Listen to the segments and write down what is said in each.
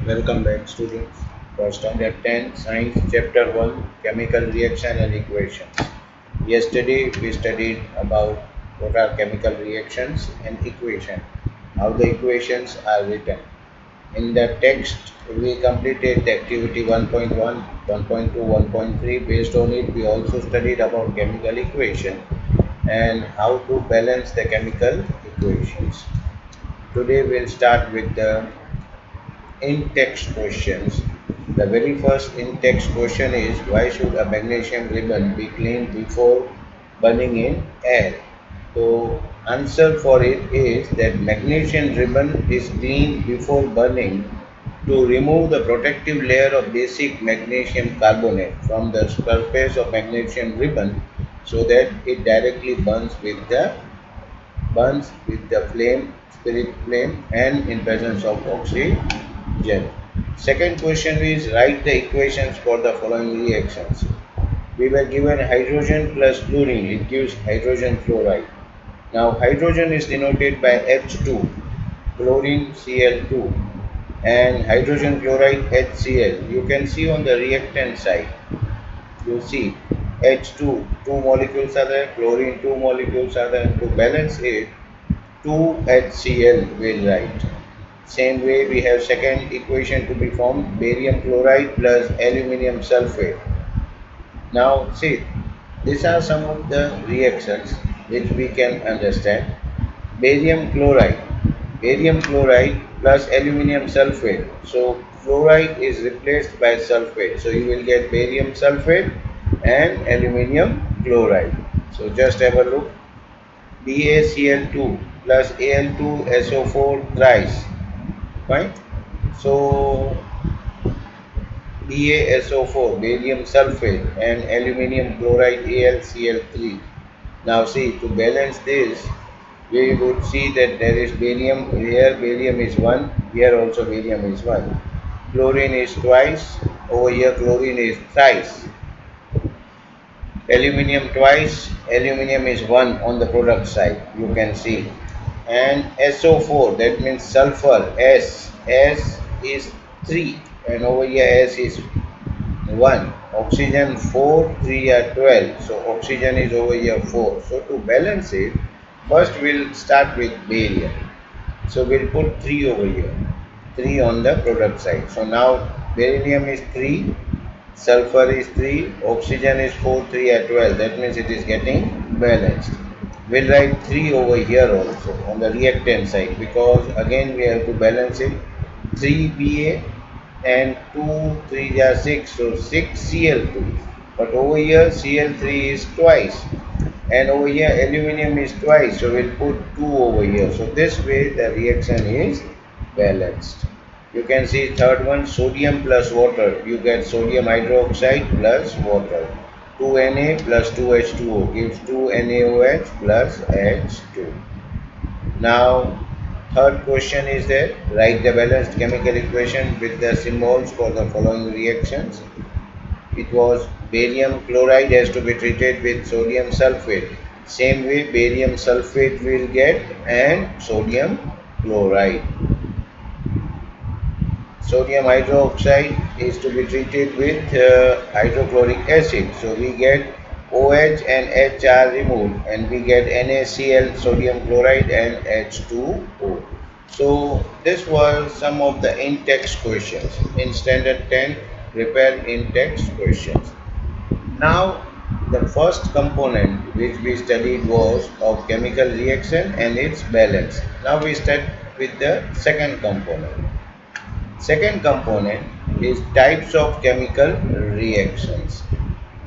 Welcome back, students, for Standard 10 Science Chapter 1 Chemical Reaction and Equations. Yesterday, we studied about what are chemical reactions and equation, how the equations are written. In the text, we completed the activity 1.1, 1.2, 1.3. Based on it, we also studied about chemical equation and how to balance the chemical equations. Today, we'll start with the in-text questions. The very first in-text question is, why should a magnesium ribbon be cleaned before burning in air? So answer for it is that magnesium ribbon is cleaned before burning to remove the protective layer of basic magnesium carbonate from the surface of magnesium ribbon so that it directly burns with the flame, spirit flame, and in presence of oxygen. Second question is, write the equations for the following reactions. We were given hydrogen plus chlorine, it gives hydrogen chloride. Now hydrogen is denoted by H2, chlorine Cl2, and hydrogen chloride HCl. You can see on the reactant side, you see H2, two molecules are there, chlorine, two molecules are there. To balance it, 2HCl will write. Same way we have second equation to be formed, barium chloride plus aluminium sulfate. Now see, these are some of the reactions which we can understand. Barium chloride, barium chloride plus aluminium sulfate. So chloride is replaced by sulfate. So you will get barium sulfate and aluminium chloride. So just have a look. BaCl2 plus Al2SO4 thrice. Fine. So BaSO4, barium sulfate, and aluminium chloride AlCl3. Now see, to balance this, we would see that there is barium here, barium is 1, here also barium is 1. Chlorine is twice, over here chlorine is thrice. Aluminium twice, aluminium is 1 on the product side, you can see. And SO4, that means sulfur, S is 3, and over here S is 1. Oxygen 4, 3 are 12, so oxygen is over here 4. So to balance it, first we'll start with barium. So we'll put 3 over here, 3 on the product side. So now barium is 3, sulfur is 3, oxygen is 4, 3 are 12. That means it is getting balanced. We'll write 3 over here also on the reactant side, because again we have to balance it. 3 Ba and 2 3 are 6, so 6 Cl2. But over here Cl3 is twice, and over here aluminium is twice, so we'll put 2 over here. So this way the reaction is balanced. You can see third one, sodium plus water, you get sodium hydroxide plus water. 2Na plus 2H2O gives 2NaOH plus H2. Now third question is that write the balanced chemical equation with the symbols for the following reactions. It was barium chloride has to be treated with sodium sulfate. Same way barium sulfate will get, and sodium chloride. Sodium hydroxide is to be treated with hydrochloric acid. So we get OH and H are removed, and we get NaCl, sodium chloride, and H2O. So this was some of the in-text questions. In standard 10, prepare in-text questions. Now the first component which we studied was of chemical reaction and its balance. Now we start with the second component. Second component is types of chemical reactions.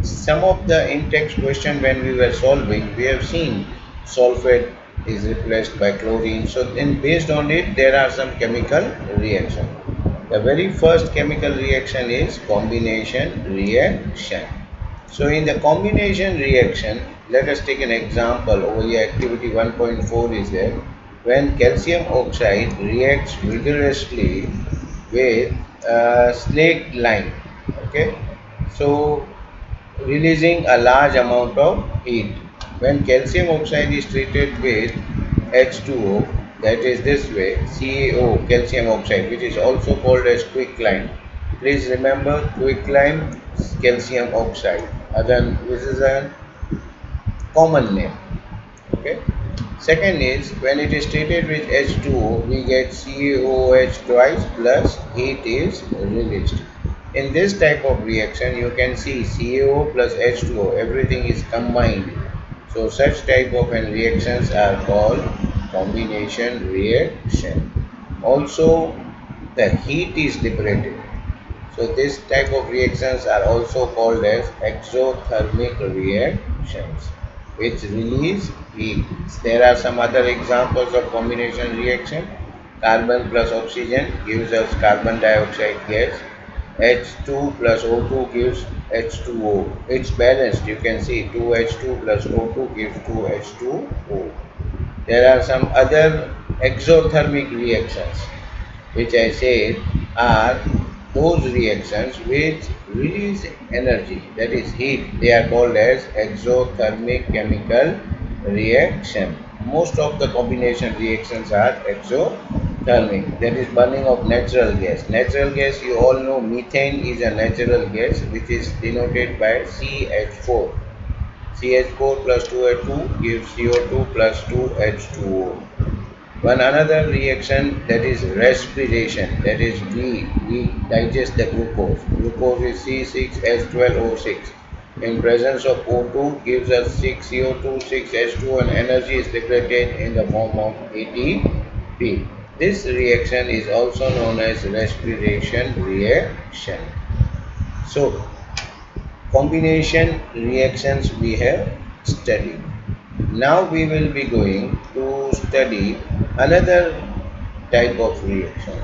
Some of the in-text question when we were solving, we have seen sulfate is replaced by chlorine. So then based on it, there are some chemical reaction. The very first chemical reaction is combination reaction. So in the combination reaction, let us take an example. Over here activity 1.4 is there. When calcium oxide reacts vigorously with slaked lime, okay, so releasing a large amount of heat. When calcium oxide is treated with H2O, that is this way, CaO, calcium oxide, which is also called as quicklime. Please remember quicklime calcium oxide. Again, this is a common name. Okay. Second is when it is treated with H2O, we get CaOH twice plus heat is released. In this type of reaction, you can see CaO plus H2O, everything is combined. So such type of reactions are called combination reaction. Also, the heat is liberated. So this type of reactions are also called as exothermic reactions, which release heat. There are some other examples of combination reaction. Carbon plus oxygen gives us carbon dioxide gas. H2 plus O2 gives H2O. It's balanced. You can see 2H2 plus O2 gives 2H2O. There are some other exothermic reactions which I said are those reactions which release energy, that is heat. They are called as exothermic chemical reaction. Most of the combination reactions are exothermic, that is burning of natural gas. Natural gas, you all know methane is a natural gas which is denoted by CH4. CH4 plus 2H2 gives CO2 plus 2H2O. One another reaction, that is respiration, that is we digest the glucose. Glucose is C6H12O6. In presence of O2 gives us 6CO2, 6H2 and energy is liberated in the form of ATP. This reaction is also known as respiration reaction. So combination reactions we have studied. Now we will be going to study another type of reaction.